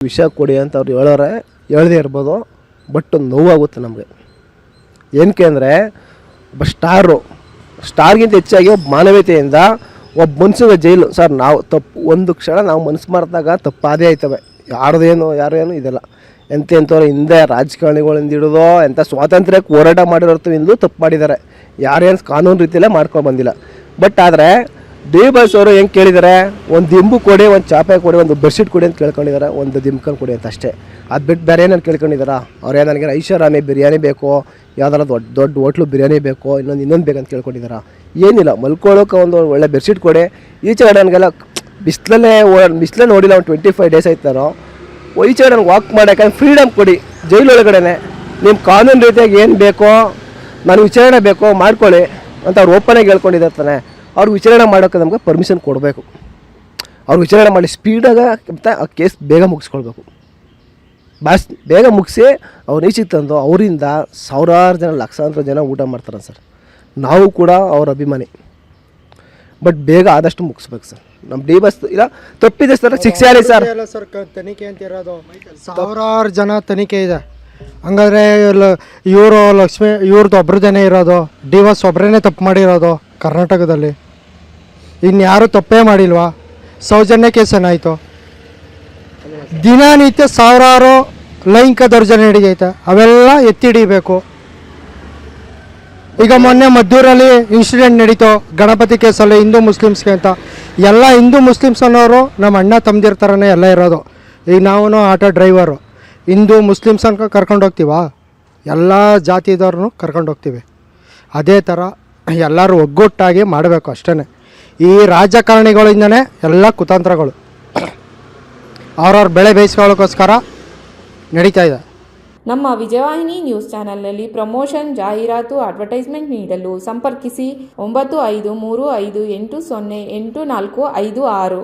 ವಿಷ ಕೊಡಿ ಅಂತ ಅವ್ರು ಹೇಳದೇ ಇರ್ಬೋದು, ಬಟ್ ನೋವಾಗುತ್ತೆ ನಮಗೆ. ಏನಕ್ಕೆ ಅಂದರೆ ಒಬ್ಬ ಸ್ಟಾರ್ಗಿಂತ ಹೆಚ್ಚಾಗಿ ಒಬ್ಬ ಮಾನವೀಯತೆಯಿಂದ ಒಬ್ಬ ಮನ್ಸಿಗೆ ಜೈಲು ಸರ್. ನಾವು ಒಂದು ಕ್ಷಣ ನಾವು ಮನಸ್ಸು ಮಾಡಿದಾಗ ತಪ್ಪಾದೇ ಆಯ್ತವೆ. ಯಾರೇನು ಇದೆಲ್ಲ ಎಂಥವ್ರು ಹಿಂದೆ ರಾಜಕಾರಣಿಗಳಿಂದ ಹಿಡಿದೋ ಎಂಥ ಸ್ವಾತಂತ್ರ್ಯಕ್ಕೆ ಹೋರಾಟ ಮಾಡಿರೋರ್ತಿಂದಲೂ ತಪ್ಪು ಮಾಡಿದ್ದಾರೆ. ಯಾರೇನು ಕಾನೂನು ರೀತಿಯಲ್ಲೇ ಮಾಡ್ಕೊಂಡು ಬಂದಿಲ್ಲ. ಬಟ್ ಆದರೆ ಡಿ ಬಾಸ್ ಅವರು ಹೆಂಗೆ ಕೇಳಿದ್ದಾರೆ, ಒಂದು ದಿಂಬು ಕೊಡಿ, ಒಂದು ಚಾಪೆ ಕೊಡಿ, ಒಂದು ಬೆಡ್ಶೀಟ್ ಕೊಡಿ ಅಂತ ಕೇಳ್ಕೊಂಡಿದ್ದಾರೆ, ಒಂದು ದಿಂಬ್ಕನ್ ಕೊಡಿ ಅಂತ ಅಷ್ಟೇ. ಅದು ಬಿಟ್ಟು ಬೇರೆ ಏನಾರು ಕೇಳ್ಕೊಂಡಿದ್ದಾರಾ? ಅವ್ರು ನನಗೆ ಐಷಾರಾಮಿ ಬಿರಿಯಾನಿ ಬೇಕೋ, ಯಾವ್ದಾರ ದೊಡ್ಡ ಹೋಟ್ಲು ಬಿರಿಯಾನಿ ಬೇಕೋ, ಇನ್ನೊಂದು ಬೇಕಂತ ಕೇಳ್ಕೊಂಡಿದ್ದಾರಾ? ಏನಿಲ್ಲ, ಮಲ್ಕೊಳ್ಳೋಕೆ ಒಂದು ಒಳ್ಳೆ ಬೆಡ್ಶೀಟ್ ಕೊಡಿ. ಈಚೆ ಕಡೆ ನನಗೆಲ್ಲ ಬಿಸಿಲೇ ನೋಡಿಲ್ಲ, ಒಂದು 25 ಡೇಸ್ ಆಯ್ತು ನಾನು. ಈಚೆ ಕಡೆ ನನಗೆ ವಾಕ್ ಮಾಡೋಕೆ ಫ್ರೀಡಮ್ ಕೊಡಿ. ಜೈಲೊಳಗಡೆ ನಿಮ್ಮ ಕಾನೂನು ರೀತಿಯಾಗಿ ಏನು ಬೇಕೋ, ನಾನು ವಿಚಾರಣೆ ಬೇಕೋ ಮಾಡ್ಕೊಳ್ಳಿ ಅಂತ ಅವ್ರು ಓಪನಾಗಿ ಹೇಳ್ಕೊಂಡಿದ್ದಾರೆ ತಾನೆ. ಅವ್ರು ವಿಚಾರಣೆ ಮಾಡೋಕ್ಕೆ ನಮಗೆ ಪರ್ಮಿಷನ್ ಕೊಡಬೇಕು. ಅವ್ರು ವಿಚಾರಣೆ ಮಾಡಿ ಸ್ಪೀಡಾಗಿ ಅಂತ ಆ ಕೇಸ್ ಬೇಗ ಮುಗಿಸ್ಕೊಳ್ಬೇಕು. ಬೇಗ ಮುಗಿಸಿ ಅವ್ರು ಈಚೆಗೆ ತಂದು ಅವರಿಂದ ಸಾವಿರಾರು ಜನ, ಲಕ್ಷಾಂತರ ಜನ ಊಟ ಮಾಡ್ತಾರೆ ಸರ್. ನಾವು ಕೂಡ ಅವ್ರ ಅಭಿಮಾನಿ. ಬಟ್ ಬೇಗ ಆದಷ್ಟು ಮುಗಿಸ್ಬೇಕು ಸರ್. ನಮ್ಮ ಡಿ ಬಾಸ್ ಇಲ್ಲ ತಪ್ಪಿದೆ ಸರ್, ಶಿಕ್ಷೆ ಆಗಲಿ ಸರ್. ತನಿಖೆ ಅಂತ ಇರೋದು ಸಾವಿರಾರು ಜನ ತನಿಖೆ ಇದೆ. ಹಂಗಾದ್ರೆ ಇವ್ರದ್ದು ಒಬ್ರದೇನೆ ಇರೋದು, ಡಿ ಬಾಸ್ ಒಬ್ಬರೇ ತಪ್ಪು ಮಾಡಿರೋದು ಕರ್ನಾಟಕದಲ್ಲಿ. ಇನ್ಯಾರು ತಪ್ಪೇ ಮಾಡಿಲ್ವಾ? ಸೌಜನ್ಯ ಕೇಸ್ ಏನಾಯಿತು? ದಿನನಿತ್ಯ ಸಾವಿರಾರು ಲೈಂಗಿಕ ದೌರ್ಜನ್ಯ ನಡೀತೈತೆ, ಅವೆಲ್ಲ ಎತ್ತಿ ಹಿಡಿಬೇಕು. ಈಗ ಮೊನ್ನೆ ಮದ್ದೂರಲ್ಲಿ ಇನ್ಸಿಡೆಂಟ್ ನಡೀತು ಗಣಪತಿ ಕೇಸಲ್ಲಿ, ಹಿಂದೂ ಮುಸ್ಲಿಮ್ಸ್ಗೆ ಅಂತ. ಎಲ್ಲ ಹಿಂದೂ ಮುಸ್ಲಿಮ್ಸ್ ಅನ್ನೋರು ನಮ್ಮ ಅಣ್ಣ ತಮ್ಮದಿರ್ತಾರನೇ ಎಲ್ಲ ಇರೋದು. ಈಗ ನಾವು ಆಟೋ ಡ್ರೈವರು ಹಿಂದೂ ಮುಸ್ಲಿಮ್ಸ್ ಅನ್ಕ ಕರ್ಕೊಂಡು ಹೋಗ್ತೀವಾ? ಎಲ್ಲ ಜಾತಿದವ್ರನ್ನೂ ಕರ್ಕೊಂಡು ಹೋಗ್ತೀವಿ. ಅದೇ ಥರ ಎಲ್ಲರೂ ಒಗ್ಗಟ್ಟಾಗಿ ಮಾಡಬೇಕು ಅಷ್ಟೇ. ಈ ರಾಜಕಾರಣಿಗಳಿಂದನೇ ಎಲ್ಲ ಕುತಂತ್ರಗಳು ಅವ್ರವ್ರ ಬೆಳೆ ಬೇಯಿಸ್ಕೊಳ್ಳೋಕ್ಕೋಸ್ಕರ ನಡೀತಾ ಇದೆ. ನಮ್ಮ ವಿಜಯವಾಹಿನಿ ನ್ಯೂಸ್ ಚಾನೆಲ್ನಲ್ಲಿ ಪ್ರಮೋಷನ್, ಜಾಹೀರಾತು, ಅಡ್ವರ್ಟೈಸ್ಮೆಂಟ್ ನೀಡಲು ಸಂಪರ್ಕಿಸಿ 9535808456.